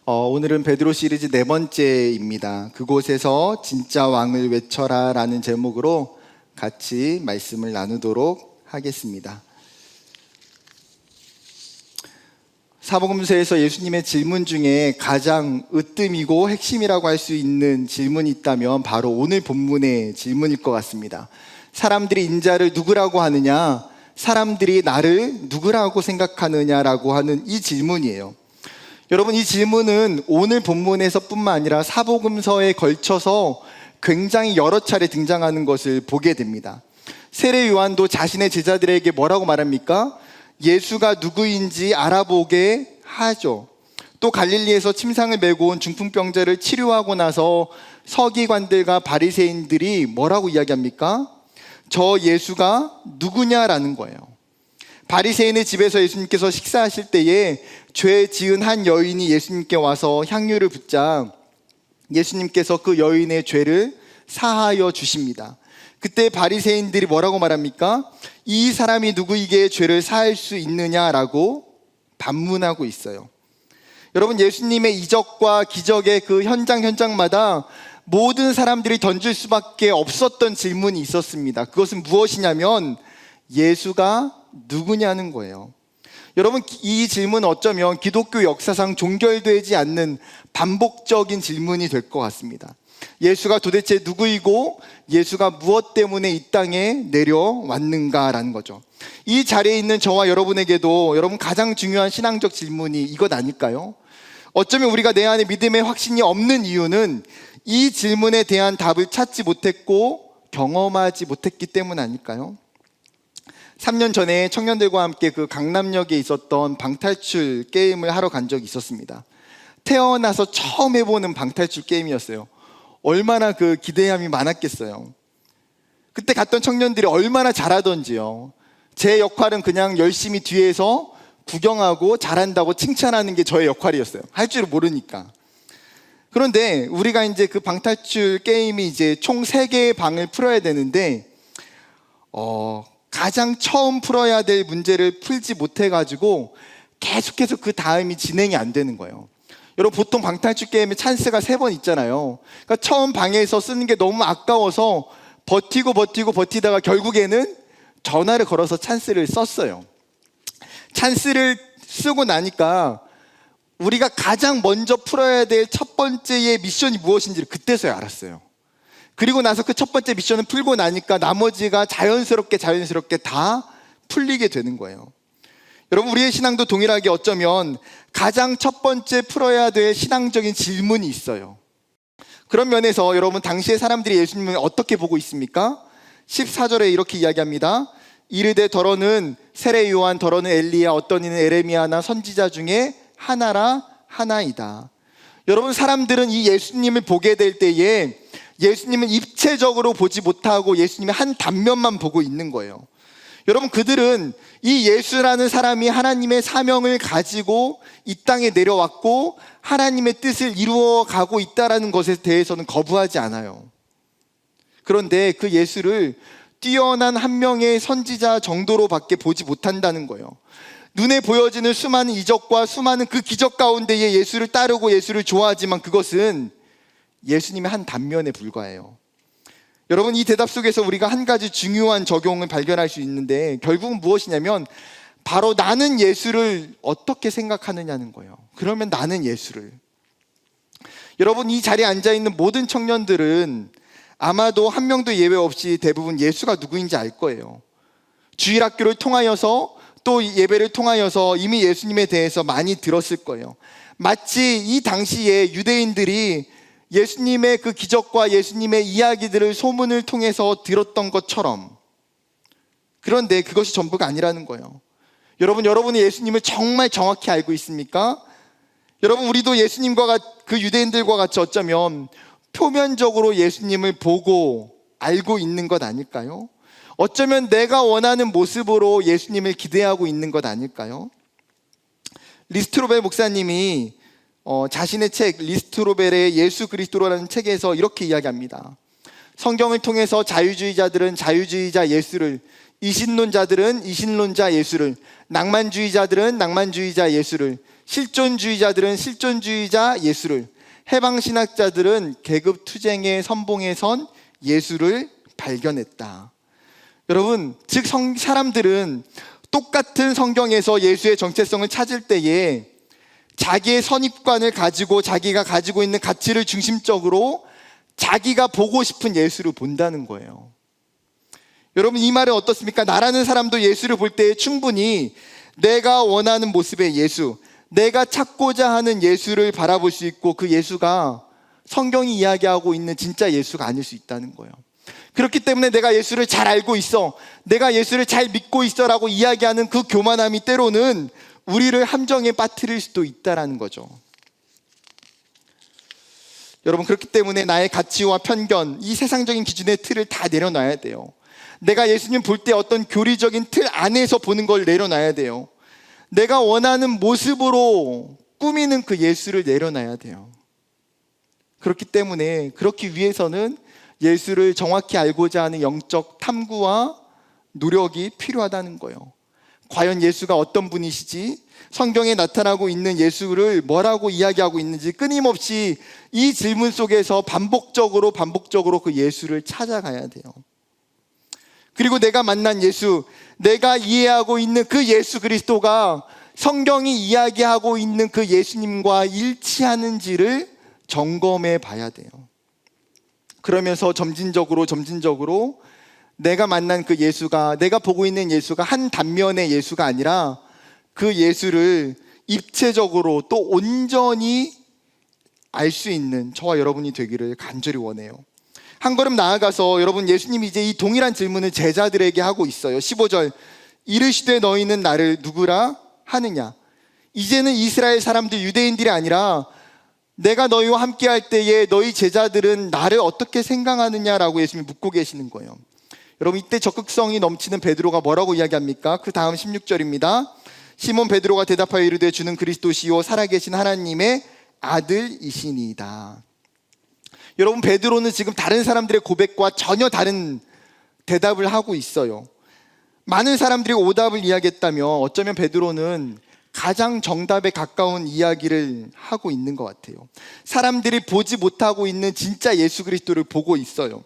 오늘은 베드로 시리즈 네 번째입니다. 그곳에서 진짜 왕을 외쳐라 라는 제목으로 같이 말씀을 나누도록 하겠습니다. 사복음서에서 예수님의 질문 중에 가장 으뜸이고 핵심이라고 할 수 있는 질문이 있다면 바로 오늘 본문의 질문일 것 같습니다. 사람들이 인자를 누구라고 하느냐, 사람들이 나를 누구라고 생각하느냐라고 하는 이 질문이에요. 여러분, 이 질문은 오늘 본문에서 뿐만 아니라 사복음서에 걸쳐서 굉장히 여러 차례 등장하는 것을 보게 됩니다. 세례 요한도 자신의 제자들에게 뭐라고 말합니까? 예수가 누구인지 알아보게 하죠. 또 갈릴리에서 침상을 메고 온 중풍병자를 치료하고 나서 서기관들과 바리새인들이 뭐라고 이야기합니까? 저 예수가 누구냐라는 거예요. 바리새인의 집에서 예수님께서 식사하실 때에 죄 지은 한 여인이 예수님께 와서 향유를 붓자 예수님께서 그 여인의 죄를 사하여 주십니다. 그때 바리새인들이 뭐라고 말합니까? 이 사람이 누구에게 죄를 사할 수 있느냐라고 반문하고 있어요. 여러분, 예수님의 이적과 기적의 그 현장마다 모든 사람들이 던질 수밖에 없었던 질문이 있었습니다. 그것은 무엇이냐면 예수가 누구냐는 거예요. 여러분, 이 질문은 어쩌면 기독교 역사상 종결되지 않는 반복적인 질문이 될 것 같습니다. 예수가 도대체 누구이고 예수가 무엇 때문에 이 땅에 내려왔는가라는 거죠. 이 자리에 있는 저와 여러분에게도 여러분 가장 중요한 신앙적 질문이 이것 아닐까요? 어쩌면 우리가 내 안에 믿음의 확신이 없는 이유는 이 질문에 대한 답을 찾지 못했고 경험하지 못했기 때문 아닐까요? 3년 전에 청년들과 함께 그 강남역에 있었던 방탈출 게임을 하러 간 적이 있었습니다. 태어나서 처음 해보는 방탈출 게임이었어요. 얼마나 그 기대함이 많았겠어요. 그때 갔던 청년들이 얼마나 잘하던지요. 제 역할은 그냥 열심히 뒤에서 구경하고 잘한다고 칭찬하는 게 저의 역할이었어요. 할 줄 모르니까. 그런데 우리가 이제 그 방탈출 게임이 이제 총 3개의 방을 풀어야 되는데 가장 처음 풀어야 될 문제를 풀지 못해가지고 계속해서 그 다음이 진행이 안 되는 거예요. 여러분, 보통 방탈출 게임에 찬스가 3번 있잖아요. 그러니까 처음 방에서 쓰는 게 너무 아까워서 버티다가 결국에는 전화를 걸어서 찬스를 썼어요. 찬스를 쓰고 나니까 우리가 가장 먼저 풀어야 될 첫 번째의 미션이 무엇인지를 그때서야 알았어요. 그리고 나서 그 첫 번째 미션을 풀고 나니까 나머지가 자연스럽게 다 풀리게 되는 거예요. 여러분, 우리의 신앙도 동일하게 어쩌면 가장 첫 번째 풀어야 될 신앙적인 질문이 있어요. 그런 면에서 여러분, 당시의 사람들이 예수님을 어떻게 보고 있습니까? 14절에 이렇게 이야기합니다. 이르되 더러는 세례 요한, 더러는 엘리야, 어떤 이는 에레미야나 선지자 중에 하나이다. 여러분, 사람들은 이 예수님을 보게 될 때에 예수님을 입체적으로 보지 못하고 예수님의 한 단면만 보고 있는 거예요. 여러분, 그들은 이 예수라는 사람이 하나님의 사명을 가지고 이 땅에 내려왔고 하나님의 뜻을 이루어 가고 있다는 것에 대해서는 거부하지 않아요. 그런데 그 예수를 뛰어난 한 명의 선지자 정도로밖에 보지 못한다는 거예요. 눈에 보여지는 수많은 이적과 수많은 그 기적 가운데에 예수를 따르고 예수를 좋아하지만 그것은 예수님의 한 단면에 불과해요. 여러분, 이 대답 속에서 우리가 한 가지 중요한 적용을 발견할 수 있는데 결국은 무엇이냐면 바로 나는 예수를 어떻게 생각하느냐는 거예요. 그러면 나는 예수를, 여러분, 이 자리에 앉아있는 모든 청년들은 아마도 한 명도 예외 없이 대부분 예수가 누구인지 알 거예요. 주일학교를 통하여서 또 예배를 통하여서 이미 예수님에 대해서 많이 들었을 거예요. 마치 이 당시에 유대인들이 예수님의 그 기적과 예수님의 이야기들을 소문을 통해서 들었던 것처럼. 그런데 그것이 전부가 아니라는 거예요. 여러분, 여러분이 예수님을 정말 정확히 알고 있습니까? 여러분, 우리도 예수님과 그 유대인들과 같이 어쩌면 표면적으로 예수님을 보고 알고 있는 것 아닐까요? 어쩌면 내가 원하는 모습으로 예수님을 기대하고 있는 것 아닐까요? 리스트로벨 목사님이 자신의 책 리스트로벨의 예수 그리스도라는 책에서 이렇게 이야기합니다. 성경을 통해서 자유주의자들은 자유주의자 예수를, 이신론자들은 이신론자 예수를, 낭만주의자들은 낭만주의자 예수를, 실존주의자들은 실존주의자 예수를, 해방신학자들은 계급투쟁의 선봉에 선 예수를 발견했다. 여러분, 즉 사람들은 똑같은 성경에서 예수의 정체성을 찾을 때에 자기의 선입관을 가지고 자기가 가지고 있는 가치를 중심적으로 자기가 보고 싶은 예수를 본다는 거예요. 여러분, 이 말은 어떻습니까? 나라는 사람도 예수를 볼 때 충분히 내가 원하는 모습의 예수, 내가 찾고자 하는 예수를 바라볼 수 있고, 그 예수가 성경이 이야기하고 있는 진짜 예수가 아닐 수 있다는 거예요. 그렇기 때문에 내가 예수를 잘 알고 있어, 내가 예수를 잘 믿고 있어 라고 이야기하는 그 교만함이 때로는 우리를 함정에 빠뜨릴 수도 있다는 거죠. 여러분, 그렇기 때문에 나의 가치와 편견, 이 세상적인 기준의 틀을 다 내려놔야 돼요. 내가 예수님 볼 때 어떤 교리적인 틀 안에서 보는 걸 내려놔야 돼요. 내가 원하는 모습으로 꾸미는 그 예수를 내려놔야 돼요. 그렇기 때문에 그렇기 위해서는 예수를 정확히 알고자 하는 영적 탐구와 노력이 필요하다는 거예요. 과연 예수가 어떤 분이시지? 성경에 나타나고 있는 예수를 뭐라고 이야기하고 있는지 끊임없이 이 질문 속에서 반복적으로 그 예수를 찾아가야 돼요. 그리고 내가 만난 예수, 내가 이해하고 있는 그 예수 그리스도가 성경이 이야기하고 있는 그 예수님과 일치하는지를 점검해 봐야 돼요. 그러면서 점진적으로 내가 만난 그 예수가, 내가 보고 있는 예수가 한 단면의 예수가 아니라 그 예수를 입체적으로 또 온전히 알 수 있는 저와 여러분이 되기를 간절히 원해요. 한 걸음 나아가서 여러분, 예수님이 이제 이 동일한 질문을 제자들에게 하고 있어요. 15절, 이르시되 너희는 나를 누구라 하느냐? 이제는 이스라엘 사람들, 유대인들이 아니라 내가 너희와 함께 할 때에 너희 제자들은 나를 어떻게 생각하느냐라고 예수님이 묻고 계시는 거예요. 여러분, 이때 적극성이 넘치는 베드로가 뭐라고 이야기합니까? 그 다음 16절입니다. 시몬 베드로가 대답하여 이르되 주는 그리스도시요 살아계신 하나님의 아들이시니이다. 여러분, 베드로는 지금 다른 사람들의 고백과 전혀 다른 대답을 하고 있어요. 많은 사람들이 오답을 이야기했다면 어쩌면 베드로는 가장 정답에 가까운 이야기를 하고 있는 것 같아요. 사람들이 보지 못하고 있는 진짜 예수 그리스도를 보고 있어요.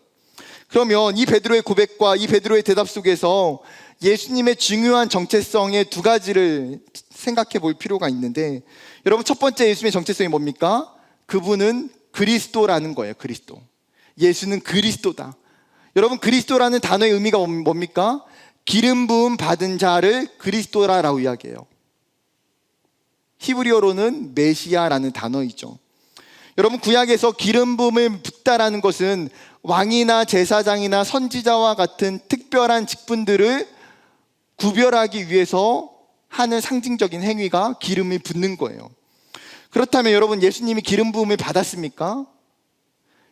그러면 이 베드로의 고백과 이 베드로의 대답 속에서 예수님의 중요한 정체성의 두 가지를 생각해 볼 필요가 있는데, 여러분, 첫 번째 예수님의 정체성이 뭡니까? 그분은 그리스도라는 거예요. 그리스도. 예수는 그리스도다. 여러분, 그리스도라는 단어의 의미가 뭡니까? 기름 부음 받은 자를 그리스도라라고 이야기해요. 히브리어로는 메시아라는 단어이죠. 여러분, 구약에서 기름 부음을 붓다라는 것은 왕이나 제사장이나 선지자와 같은 특별한 직분들을 구별하기 위해서 하는 상징적인 행위가 기름이 붓는 거예요. 그렇다면 여러분, 예수님이 기름 부음을 받았습니까?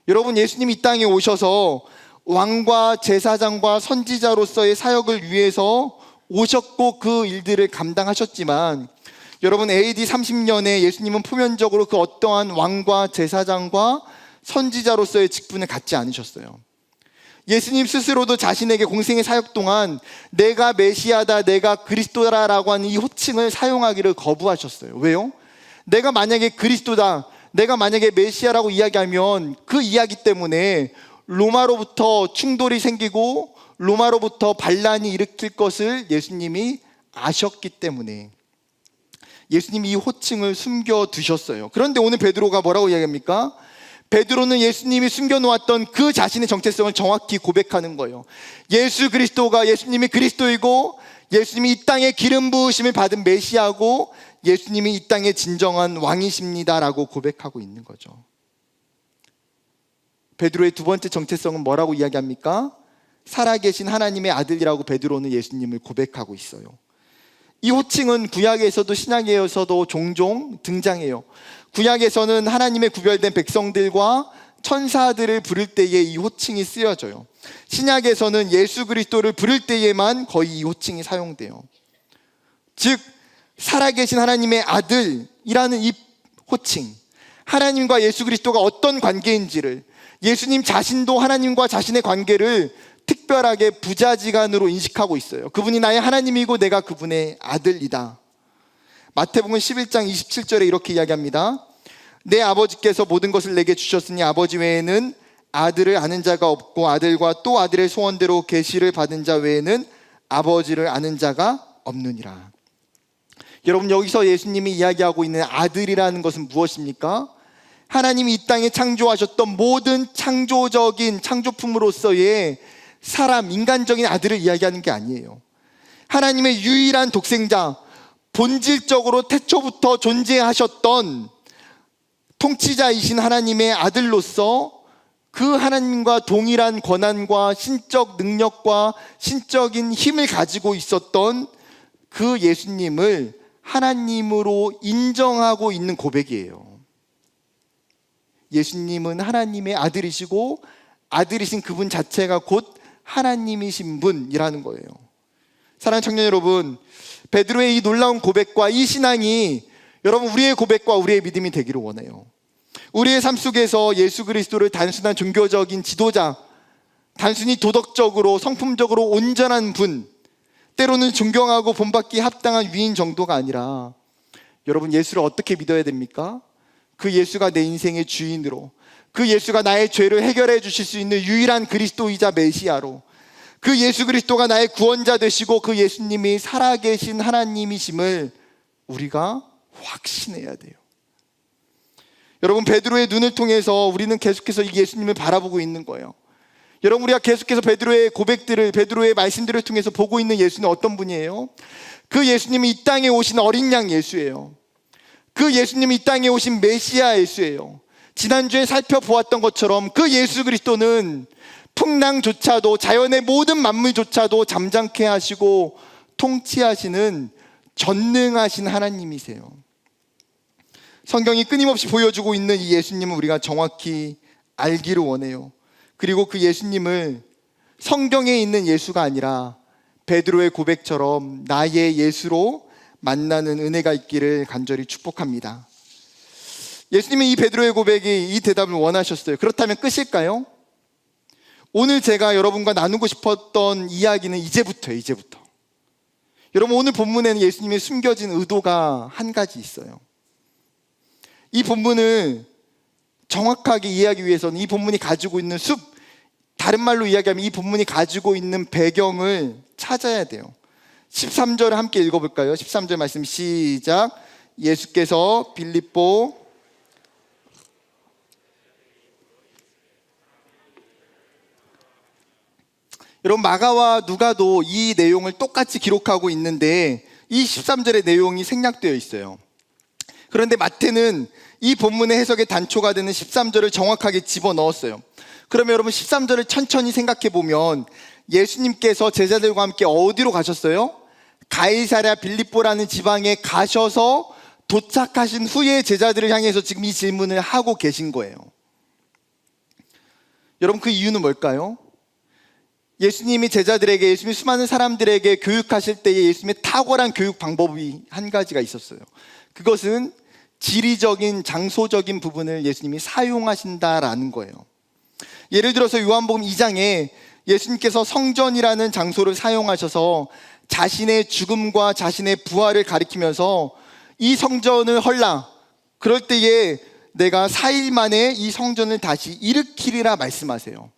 여러분, 예수님이 이 땅에 오셔서 왕과 제사장과 선지자로서의 사역을 위해서 오셨고 그 일들을 감당하셨지만, 여러분, AD 30년에 예수님은 표면적으로 그 어떠한 왕과 제사장과 선지자로서의 직분을 갖지 않으셨어요. 예수님 스스로도 자신에게 공생의 사역 동안 내가 메시아다, 내가 그리스도라라고 하는 이 호칭을 사용하기를 거부하셨어요. 왜요? 내가 만약에 그리스도다, 내가 만약에 메시아라고 이야기하면 그 이야기 때문에 로마로부터 충돌이 생기고 로마로부터 반란이 일으킬 것을 예수님이 아셨기 때문에 예수님이 이 호칭을 숨겨두셨어요. 그런데 오늘 베드로가 뭐라고 이야기합니까? 베드로는 예수님이 숨겨놓았던 그 자신의 정체성을 정확히 고백하는 거예요. 예수 그리스도가, 예수님이 그리스도이고 예수님이 이 땅에 기름 부으심을 받은 메시아고 예수님이 이 땅의 진정한 왕이십니다라고 고백하고 있는 거죠. 베드로의 두 번째 정체성은 뭐라고 이야기합니까? 살아계신 하나님의 아들이라고 베드로는 예수님을 고백하고 있어요. 이 호칭은 구약에서도 신약에서도 종종 등장해요. 구약에서는 하나님의 구별된 백성들과 천사들을 부를 때에 이 호칭이 쓰여져요. 신약에서는 예수 그리스도를 부를 때에만 거의 이 호칭이 사용돼요. 즉, 살아계신 하나님의 아들이라는 이 호칭, 하나님과 예수 그리스도가 어떤 관계인지를, 예수님 자신도 하나님과 자신의 관계를 특별하게 부자지간으로 인식하고 있어요. 그분이 나의 하나님이고 내가 그분의 아들이다. 마태복음 11장 27절에 이렇게 이야기합니다. 내 아버지께서 모든 것을 내게 주셨으니 아버지 외에는 아들을 아는 자가 없고 아들과 또 아들의 소원대로 계시를 받은 자 외에는 아버지를 아는 자가 없느니라. 여러분, 여기서 예수님이 이야기하고 있는 아들이라는 것은 무엇입니까? 하나님이 이 땅에 창조하셨던 모든 창조적인 창조품으로서의 사람, 인간적인 아들을 이야기하는 게 아니에요. 하나님의 유일한 독생자, 본질적으로 태초부터 존재하셨던 통치자이신 하나님의 아들로서 그 하나님과 동일한 권한과 신적 능력과 신적인 힘을 가지고 있었던 그 예수님을 하나님으로 인정하고 있는 고백이에요. 예수님은 하나님의 아들이시고 아들이신 그분 자체가 곧 하나님이신 분이라는 거예요. 사랑하는 청년 여러분, 베드로의 이 놀라운 고백과 이 신앙이 여러분 우리의 고백과 우리의 믿음이 되기를 원해요. 우리의 삶 속에서 예수 그리스도를 단순한 종교적인 지도자, 단순히 도덕적으로 성품적으로 온전한 분, 때로는 존경하고 본받기에 합당한 위인 정도가 아니라 여러분, 예수를 어떻게 믿어야 됩니까? 그 예수가 내 인생의 주인으로, 그 예수가 나의 죄를 해결해 주실 수 있는 유일한 그리스도이자 메시아로, 그 예수 그리스도가 나의 구원자 되시고 그 예수님이 살아계신 하나님이심을 우리가 확신해야 돼요. 여러분, 베드로의 눈을 통해서 우리는 계속해서 이 예수님을 바라보고 있는 거예요. 여러분, 우리가 계속해서 베드로의 고백들을, 베드로의 말씀들을 통해서 보고 있는 예수는 어떤 분이에요? 그 예수님이 이 땅에 오신 어린 양 예수예요. 그 예수님이 이 땅에 오신 메시아 예수예요. 지난주에 살펴보았던 것처럼 그 예수 그리스도는 풍랑조차도, 자연의 모든 만물조차도 잠잠케 하시고 통치하시는 전능하신 하나님이세요. 성경이 끊임없이 보여주고 있는 이 예수님을 우리가 정확히 알기를 원해요. 그리고 그 예수님을 성경에 있는 예수가 아니라 베드로의 고백처럼 나의 예수로 만나는 은혜가 있기를 간절히 축복합니다. 예수님이 이 베드로의 고백이 이 대답을 원하셨어요. 그렇다면 끝일까요? 오늘 제가 여러분과 나누고 싶었던 이야기는 이제부터예요. 이제부터. 여러분, 오늘 본문에는 예수님의 숨겨진 의도가 한 가지 있어요. 이 본문을 정확하게 이해하기 위해서는 이 본문이 가지고 있는 다른 말로 이야기하면 이 본문이 가지고 있는 배경을 찾아야 돼요. 13절을 함께 읽어볼까요? 13절 말씀 시작. 예수께서 빌립보 여러분, 마가와 누가도 이 내용을 똑같이 기록하고 있는데 이 13절의 내용이 생략되어 있어요. 그런데 마태는 이 본문의 해석의 단초가 되는 13절을 정확하게 집어넣었어요. 그러면 여러분, 13절을 천천히 생각해 보면 예수님께서 제자들과 함께 어디로 가셨어요? 가이사랴 빌립보라는 지방에 가셔서 도착하신 후에 제자들을 향해서 지금 이 질문을 하고 계신 거예요. 여러분, 그 이유는 뭘까요? 예수님이 제자들에게, 예수님이 수많은 사람들에게 교육하실 때에 예수님의 탁월한 교육 방법이 한 가지가 있었어요. 그것은 지리적인, 장소적인 부분을 예수님이 사용하신다라는 거예요. 예를 들어서 요한복음 2장에 예수님께서 성전이라는 장소를 사용하셔서 자신의 죽음과 자신의 부활을 가리키면서 이 성전을 헐라, 그럴 때에 내가 4일 만에 이 성전을 다시 일으키리라 말씀하세요.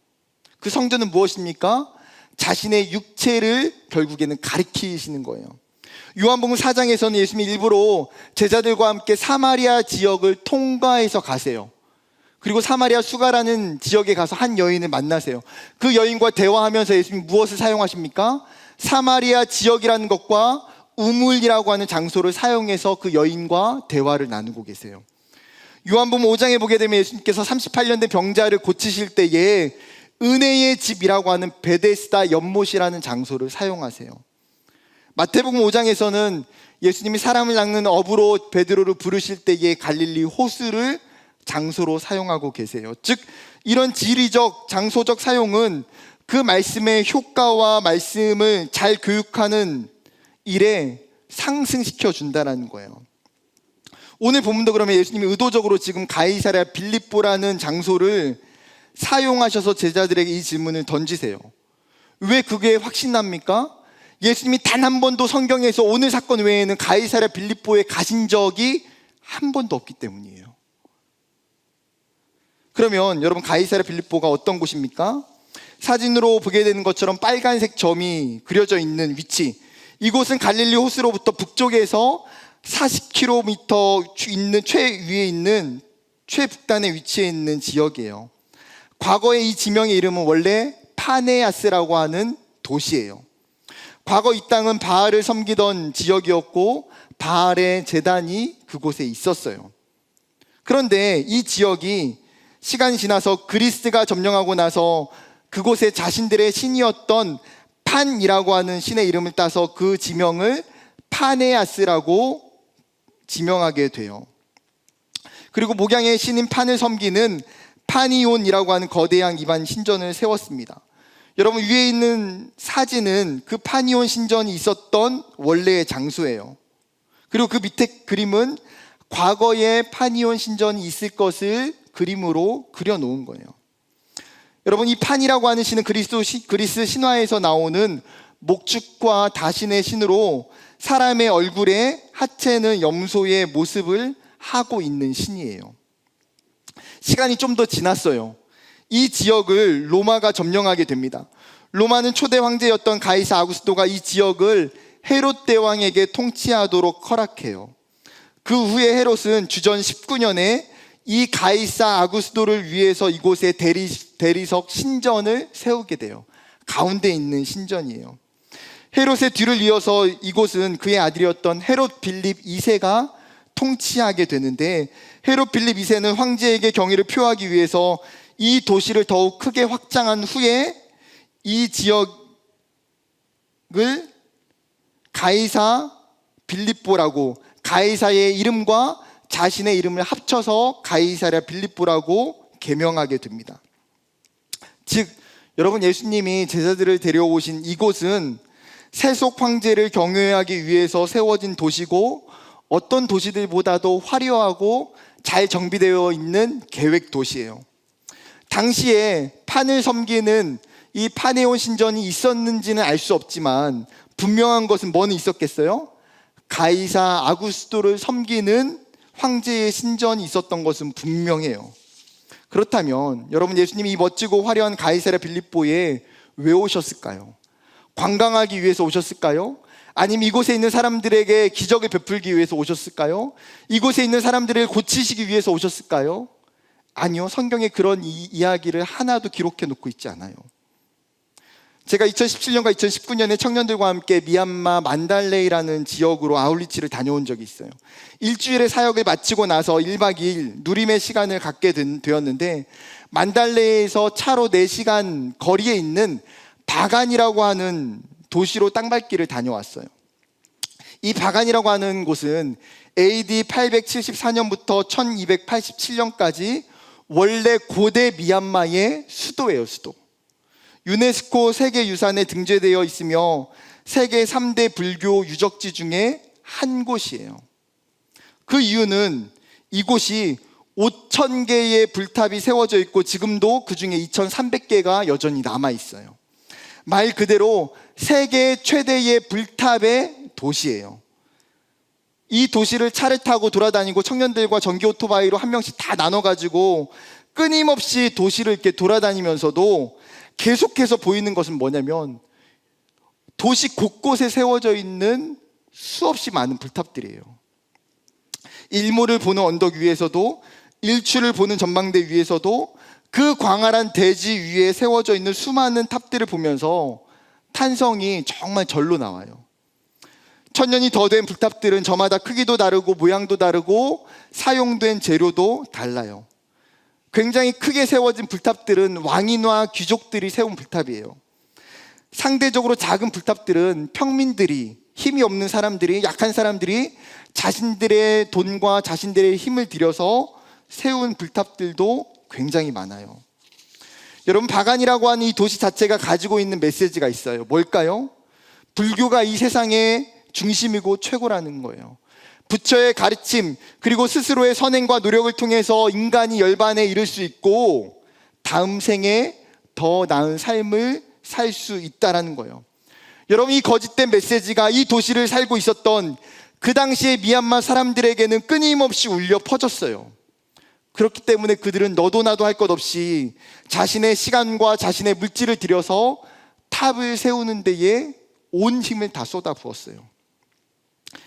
그 성전은 무엇입니까? 자신의 육체를 결국에는 가리키시는 거예요. 요한복음 4장에서는 예수님이 일부러 제자들과 함께 사마리아 지역을 통과해서 가세요. 그리고 사마리아 수가라는 지역에 가서 한 여인을 만나세요. 그 여인과 대화하면서 예수님이 무엇을 사용하십니까? 사마리아 지역이라는 것과 우물이라고 하는 장소를 사용해서 그 여인과 대화를 나누고 계세요. 요한복음 5장에 보게 되면 예수님께서 38년 된 병자를 고치실 때에 은혜의 집이라고 하는 베데스다 연못이라는 장소를 사용하세요. 마태복음 5장에서는 예수님이 사람을 낚는 어부로 베드로를 부르실 때에 갈릴리 호수를 장소로 사용하고 계세요. 즉, 이런 지리적, 장소적 사용은 그 말씀의 효과와 말씀을 잘 교육하는 일에 상승시켜 준다는 거예요. 오늘 본문도 그러면 예수님이 의도적으로 지금 가이사랴 빌립보라는 장소를 사용하셔서 제자들에게 이 질문을 던지세요. 왜 그게 확신납니까? 예수님이 단 한 번도 성경에서 오늘 사건 외에는 가이사랴 빌립보에 가신 적이 한 번도 없기 때문이에요. 그러면 여러분, 가이사랴 빌립보가 어떤 곳입니까? 사진으로 보게 되는 것처럼 빨간색 점이 그려져 있는 위치, 이곳은 갈릴리 호수로부터 북쪽에서 40km 있는 최위에 있는 최북단에 위치해 있는 지역이에요. 과거에 이 지명의 이름은 원래 파네아스라고 하는 도시예요. 과거 이 땅은 바알을 섬기던 지역이었고 바알의 제단이 그곳에 있었어요. 그런데 이 지역이 시간이 지나서 그리스가 점령하고 나서 그곳에 자신들의 신이었던 판이라고 하는 신의 이름을 따서 그 지명을 파네아스라고 지명하게 돼요. 그리고 목양의 신인 판을 섬기는 파니온이라고 하는 거대한 이반 신전을 세웠습니다. 여러분, 위에 있는 사진은 그 파니온 신전이 있었던 원래의 장소예요. 그리고 그 밑에 그림은 과거에 파니온 신전이 있을 것을 그림으로 그려놓은 거예요. 여러분, 이 판이라고 하는 신은 그리스 신화에서 나오는 목축과 다신의 신으로 사람의 얼굴에 하체는 염소의 모습을 하고 있는 신이에요. 시간이 좀 더 지났어요. 이 지역을 로마가 점령하게 됩니다. 로마는 초대 황제였던 가이사 아구스토가 이 지역을 헤롯 대왕에게 통치하도록 허락해요. 그 후에 헤롯은 주전 19년에 이 가이사 아구스토를 위해서 이곳에 대리석 신전을 세우게 돼요. 가운데 있는 신전이에요. 헤롯의 뒤를 이어서 이곳은 그의 아들이었던 헤롯 빌립 2세가 통치하게 되는데, 헤롯 빌립 2세는 황제에게 경의를 표하기 위해서 이 도시를 더욱 크게 확장한 후에 이 지역을 가이사 빌립보라고, 가이사의 이름과 자신의 이름을 합쳐서 가이사랴 빌립보라고 개명하게 됩니다. 즉, 여러분, 예수님이 제자들을 데려오신 이곳은 세속 황제를 경외하기 위해서 세워진 도시고, 어떤 도시들보다도 화려하고 잘 정비되어 있는 계획 도시예요. 당시에 판을 섬기는 이 파네온 신전이 있었는지는 알 수 없지만 분명한 것은 뭐는 있었겠어요? 가이사 아구스토를 섬기는 황제의 신전이 있었던 것은 분명해요. 그렇다면 여러분, 예수님이 이 멋지고 화려한 가이사랴 빌립보에 왜 오셨을까요? 관광하기 위해서 오셨을까요? 아니면 이곳에 있는 사람들에게 기적을 베풀기 위해서 오셨을까요? 이곳에 있는 사람들을 고치시기 위해서 오셨을까요? 아니요, 성경에 그런 이야기를 하나도 기록해 놓고 있지 않아요. 제가 2017년과 2019년에 청년들과 함께 미얀마 만달레이라는 지역으로 아울리치를 다녀온 적이 있어요. 일주일의 사역을 마치고 나서 1박 2일 누림의 시간을 갖게 되었는데, 만달레이에서 차로 4시간 거리에 있는 바간이라고 하는 도시로 땅밟기를 다녀왔어요. 이 바간이라고 하는 곳은 AD 874년부터 1287년까지 원래 고대 미얀마의 수도예요, 수도. 유네스코 세계유산에 등재되어 있으며 세계 3대 불교 유적지 중에 한 곳이에요. 그 이유는 이곳이 5,000개의 불탑이 세워져 있고 지금도 그 중에 2,300개가 여전히 남아있어요. 말 그대로 세계 최대의 불탑의 도시예요. 이 도시를 차를 타고 돌아다니고 청년들과 전기 오토바이로 한 명씩 다 나눠가지고 끊임없이 도시를 이렇게 돌아다니면서도 계속해서 보이는 것은 뭐냐면 도시 곳곳에 세워져 있는 수없이 많은 불탑들이에요. 일몰을 보는 언덕 위에서도, 일출을 보는 전망대 위에서도 그 광활한 대지 위에 세워져 있는 수많은 탑들을 보면서 탄성이 정말 절로 나와요. 1000년이 더 된 불탑들은 저마다 크기도 다르고 모양도 다르고 사용된 재료도 달라요. 굉장히 크게 세워진 불탑들은 왕인과 귀족들이 세운 불탑이에요. 상대적으로 작은 불탑들은 평민들이, 힘이 없는 사람들이, 약한 사람들이 자신들의 돈과 자신들의 힘을 들여서 세운 불탑들도 굉장히 많아요. 여러분, 바간이라고 하는 이 도시 자체가 가지고 있는 메시지가 있어요. 뭘까요? 불교가 이 세상의 중심이고 최고라는 거예요. 부처의 가르침, 그리고 스스로의 선행과 노력을 통해서 인간이 열반에 이를 수 있고 다음 생에 더 나은 삶을 살 수 있다라는 거예요. 여러분, 이 거짓된 메시지가 이 도시를 살고 있었던 그 당시의 미얀마 사람들에게는 끊임없이 울려 퍼졌어요. 그렇기 때문에 그들은 너도 나도 할 것 없이 자신의 시간과 자신의 물질을 들여서 탑을 세우는 데에 온 힘을 다 쏟아부었어요.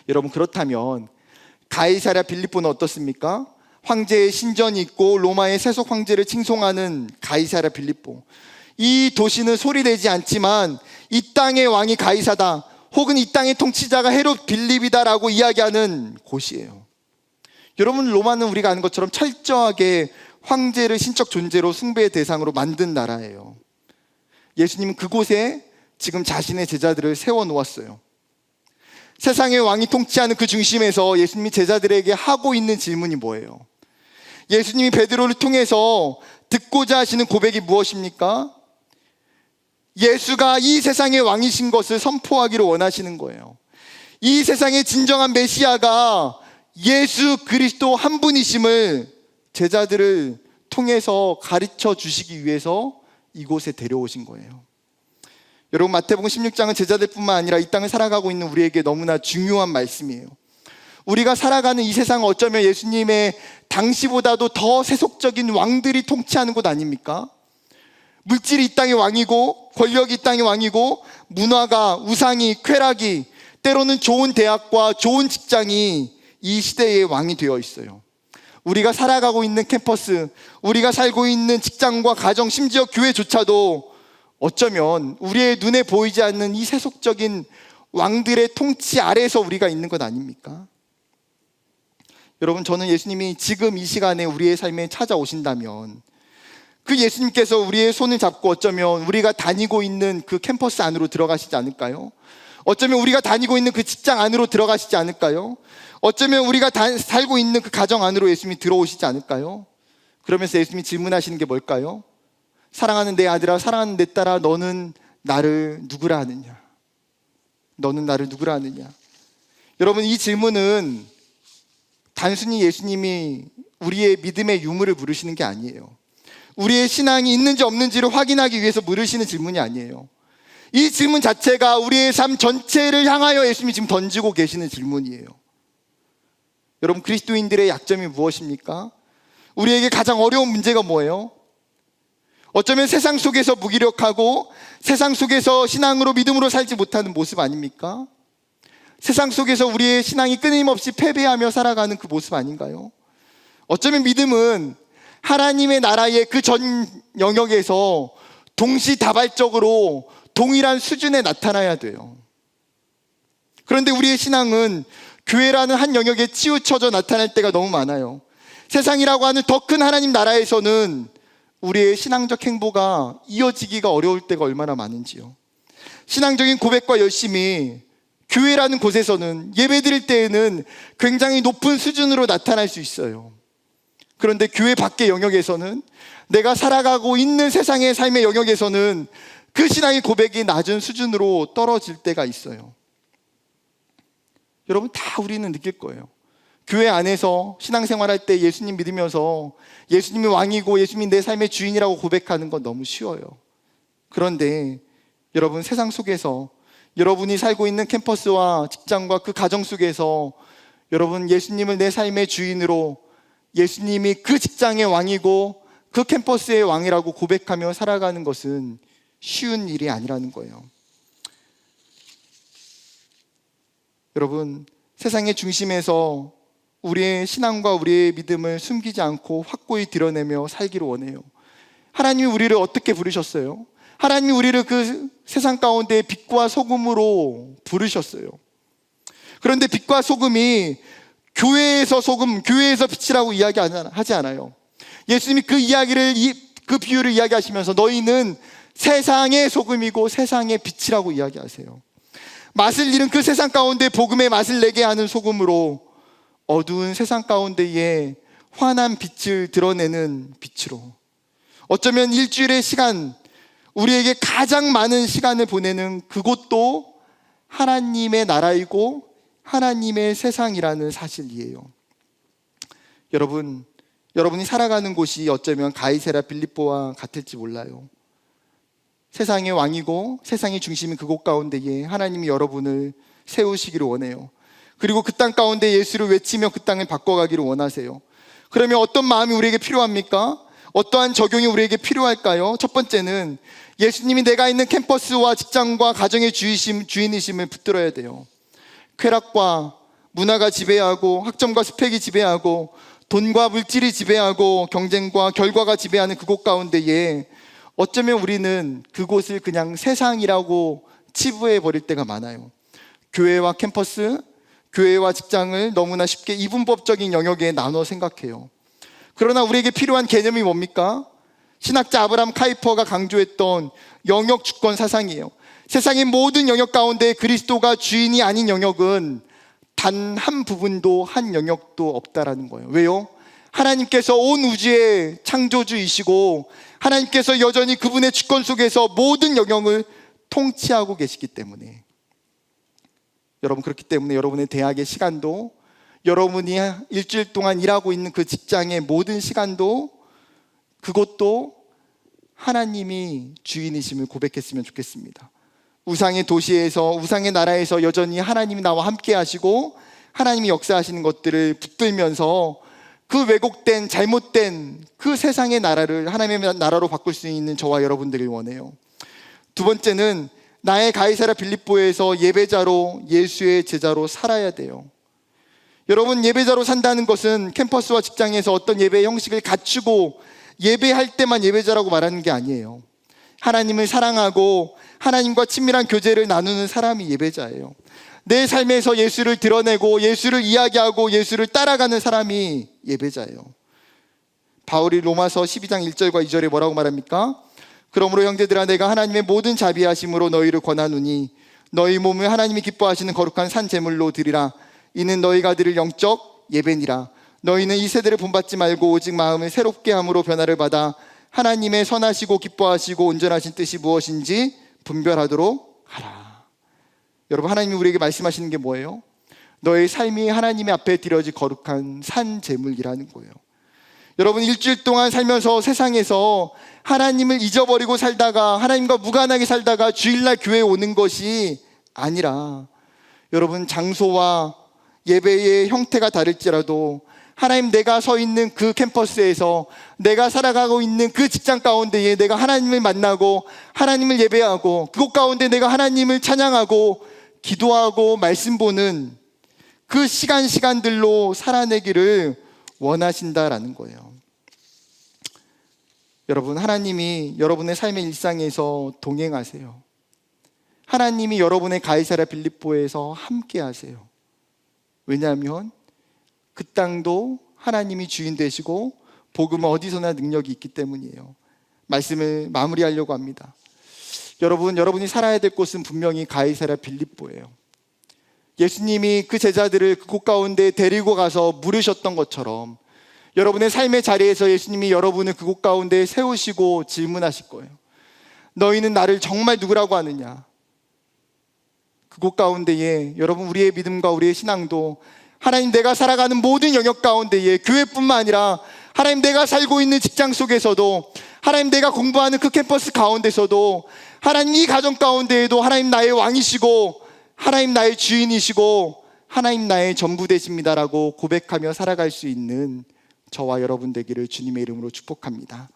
여러분, 그렇다면 가이사랴 빌립보는 어떻습니까? 황제의 신전이 있고 로마의 세속 황제를 칭송하는 가이사랴 빌립보. 이 도시는 소리내지 않지만 이 땅의 왕이 가이사다, 혹은 이 땅의 통치자가 헤롯 빌립이다라고 이야기하는 곳이에요. 여러분, 로마는 우리가 아는 것처럼 철저하게 황제를 신적 존재로 숭배의 대상으로 만든 나라예요. 예수님은 그곳에 지금 자신의 제자들을 세워놓았어요. 세상의 왕이 통치하는 그 중심에서 예수님이 제자들에게 하고 있는 질문이 뭐예요? 예수님이 베드로를 통해서 듣고자 하시는 고백이 무엇입니까? 예수가 이 세상의 왕이신 것을 선포하기를 원하시는 거예요. 이 세상의 진정한 메시아가 예수 그리스도 한 분이심을 제자들을 통해서 가르쳐 주시기 위해서 이곳에 데려오신 거예요. 여러분, 마태복음 16장은 제자들뿐만 아니라 이 땅을 살아가고 있는 우리에게 너무나 중요한 말씀이에요. 우리가 살아가는 이 세상은 어쩌면 예수님의 당시보다도 더 세속적인 왕들이 통치하는 곳 아닙니까? 물질이 이 땅의 왕이고, 권력이 이 땅의 왕이고, 문화가, 우상이, 쾌락이, 때로는 좋은 대학과 좋은 직장이 이 시대의 왕이 되어 있어요. 우리가 살아가고 있는 캠퍼스, 우리가 살고 있는 직장과 가정, 심지어 교회조차도 어쩌면 우리의 눈에 보이지 않는 이 세속적인 왕들의 통치 아래에서 우리가 있는 것 아닙니까? 여러분, 저는 예수님이 지금 이 시간에 우리의 삶에 찾아오신다면 그 예수님께서 우리의 손을 잡고 어쩌면 우리가 다니고 있는 그 캠퍼스 안으로 들어가시지 않을까요? 어쩌면 우리가 다니고 있는 그 직장 안으로 들어가시지 않을까요? 어쩌면 우리가 살고 있는 그 가정 안으로 예수님이 들어오시지 않을까요? 그러면서 예수님이 질문하시는 게 뭘까요? 사랑하는 내 아들아, 사랑하는 내 딸아, 너는 나를 누구라 하느냐? 너는 나를 누구라 하느냐? 여러분, 이 질문은 단순히 예수님이 우리의 믿음의 유무를 물으시는 게 아니에요. 우리의 신앙이 있는지 없는지를 확인하기 위해서 물으시는 질문이 아니에요. 이 질문 자체가 우리의 삶 전체를 향하여 예수님이 지금 던지고 계시는 질문이에요. 여러분, 그리스도인들의 약점이 무엇입니까? 우리에게 가장 어려운 문제가 뭐예요? 어쩌면 세상 속에서 무기력하고 세상 속에서 신앙으로 믿음으로 살지 못하는 모습 아닙니까? 세상 속에서 우리의 신앙이 끊임없이 패배하며 살아가는 그 모습 아닌가요? 어쩌면 믿음은 하나님의 나라의 그 전 영역에서 동시다발적으로 동일한 수준에 나타나야 돼요. 그런데 우리의 신앙은 교회라는 한 영역에 치우쳐져 나타날 때가 너무 많아요. 세상이라고 하는 더 큰 하나님 나라에서는 우리의 신앙적 행보가 이어지기가 어려울 때가 얼마나 많은지요. 신앙적인 고백과 열심이 교회라는 곳에서는 예배 드릴 때에는 굉장히 높은 수준으로 나타날 수 있어요. 그런데 교회 밖의 영역에서는, 내가 살아가고 있는 세상의 삶의 영역에서는 그 신앙의 고백이 낮은 수준으로 떨어질 때가 있어요. 여러분, 다 우리는 느낄 거예요. 교회 안에서 신앙생활할 때 예수님 믿으면서 예수님이 왕이고 예수님이 내 삶의 주인이라고 고백하는 건 너무 쉬워요. 그런데 여러분, 세상 속에서 여러분이 살고 있는 캠퍼스와 직장과 그 가정 속에서 여러분, 예수님을 내 삶의 주인으로, 예수님이 그 직장의 왕이고 그 캠퍼스의 왕이라고 고백하며 살아가는 것은 쉬운 일이 아니라는 거예요. 여러분, 세상의 중심에서 우리의 신앙과 우리의 믿음을 숨기지 않고 확고히 드러내며 살기를 원해요. 하나님이 우리를 어떻게 부르셨어요? 하나님이 우리를 그 세상 가운데 빛과 소금으로 부르셨어요. 그런데 빛과 소금이 교회에서 소금, 교회에서 빛이라고 이야기하지 않아요. 예수님이 그 비유를 이야기하시면서 너희는 세상의 소금이고 세상의 빛이라고 이야기하세요. 맛을 잃은 그 세상 가운데 복음의 맛을 내게 하는 소금으로, 어두운 세상 가운데에 환한 빛을 드러내는 빛으로, 어쩌면 일주일의 시간, 우리에게 가장 많은 시간을 보내는 그곳도 하나님의 나라이고 하나님의 세상이라는 사실이에요. 여러분이 살아가는 곳이 어쩌면 가이사랴 빌립보와 같을지 몰라요. 세상의 왕이고 세상의 중심인 그곳 가운데에 하나님이 여러분을 세우시기를 원해요. 그리고 그 땅 가운데 예수를 외치며 그 땅을 바꿔가기를 원하세요. 그러면 어떤 마음이 우리에게 필요합니까? 어떠한 적용이 우리에게 필요할까요? 첫 번째는 예수님이 내가 있는 캠퍼스와 직장과 가정의 주인이심을 붙들어야 돼요. 쾌락과 문화가 지배하고 학점과 스펙이 지배하고 돈과 물질이 지배하고 경쟁과 결과가 지배하는 그곳 가운데에 어쩌면 우리는 그곳을 그냥 세상이라고 치부해 버릴 때가 많아요. 교회와 캠퍼스, 교회와 직장을 너무나 쉽게 이분법적인 영역에 나눠 생각해요. 그러나 우리에게 필요한 개념이 뭡니까? 신학자 아브라함 카이퍼가 강조했던 영역 주권 사상이에요. 세상의 모든 영역 가운데 그리스도가 주인이 아닌 영역은 단 한 부분도 한 영역도 없다라는 거예요. 왜요? 하나님께서 온 우주의 창조주이시고 하나님께서 여전히 그분의 주권 속에서 모든 영역을 통치하고 계시기 때문에, 여러분, 그렇기 때문에 여러분의 대학의 시간도, 여러분이 일주일 동안 일하고 있는 그 직장의 모든 시간도, 그것도 하나님이 주인이심을 고백했으면 좋겠습니다. 우상의 도시에서, 우상의 나라에서 여전히 하나님이 나와 함께 하시고 하나님이 역사하시는 것들을 붙들면서 그 왜곡된, 잘못된 그 세상의 나라를 하나님의 나라로 바꿀 수 있는 저와 여러분들을 원해요. 두 번째는 나의 가이사랴 빌립보에서 예배자로, 예수의 제자로 살아야 돼요. 여러분, 예배자로 산다는 것은 캠퍼스와 직장에서 어떤 예배 형식을 갖추고 예배할 때만 예배자라고 말하는 게 아니에요. 하나님을 사랑하고 하나님과 친밀한 교제를 나누는 사람이 예배자예요. 내 삶에서 예수를 드러내고 예수를 이야기하고 예수를 따라가는 사람이 예배자예요. 바울이 로마서 12장 1절과 2절에 뭐라고 말합니까? 그러므로 형제들아, 내가 하나님의 모든 자비하심으로 너희를 권하노니 너희 몸을 하나님이 기뻐하시는 거룩한 산 제물로 드리라. 이는 너희가 드릴 영적 예배니라. 너희는 이 세대를 본받지 말고 오직 마음을 새롭게 함으로 변화를 받아 하나님의 선하시고 기뻐하시고 온전하신 뜻이 무엇인지 분별하도록 하라. 여러분, 하나님이 우리에게 말씀하시는 게 뭐예요? 너의 삶이 하나님의 앞에 드려질 거룩한 산 제물이라는 거예요. 여러분, 일주일 동안 살면서 세상에서 하나님을 잊어버리고 살다가, 하나님과 무관하게 살다가 주일날 교회에 오는 것이 아니라, 여러분, 장소와 예배의 형태가 다를지라도 하나님, 내가 서 있는 그 캠퍼스에서, 내가 살아가고 있는 그 직장 가운데에 내가 하나님을 만나고 하나님을 예배하고 그곳 가운데 내가 하나님을 찬양하고 기도하고 말씀 보는 그 시간들로 살아내기를 원하신다라는 거예요. 여러분, 하나님이 여러분의 삶의 일상에서 동행하세요. 하나님이 여러분의 가이사랴 빌립보에서 함께 하세요. 왜냐하면 그 땅도 하나님이 주인 되시고 복음은 어디서나 능력이 있기 때문이에요. 말씀을 마무리하려고 합니다. 여러분이 살아야 될 곳은 분명히 가이사랴 빌립보예요. 예수님이 그 제자들을 그곳 가운데 데리고 가서 물으셨던 것처럼 여러분의 삶의 자리에서 예수님이 여러분을 그곳 가운데 세우시고 질문하실 거예요. 너희는 나를 정말 누구라고 하느냐? 그곳 가운데에 여러분, 우리의 믿음과 우리의 신앙도 하나님, 내가 살아가는 모든 영역 가운데에, 교회뿐만 아니라 하나님, 내가 살고 있는 직장 속에서도, 하나님, 내가 공부하는 그 캠퍼스 가운데서도, 하나님, 이 가정 가운데에도 하나님 나의 왕이시고 하나님 나의 주인이시고 하나님 나의 전부 되십니다라고 고백하며 살아갈 수 있는 저와 여러분 되기를 주님의 이름으로 축복합니다.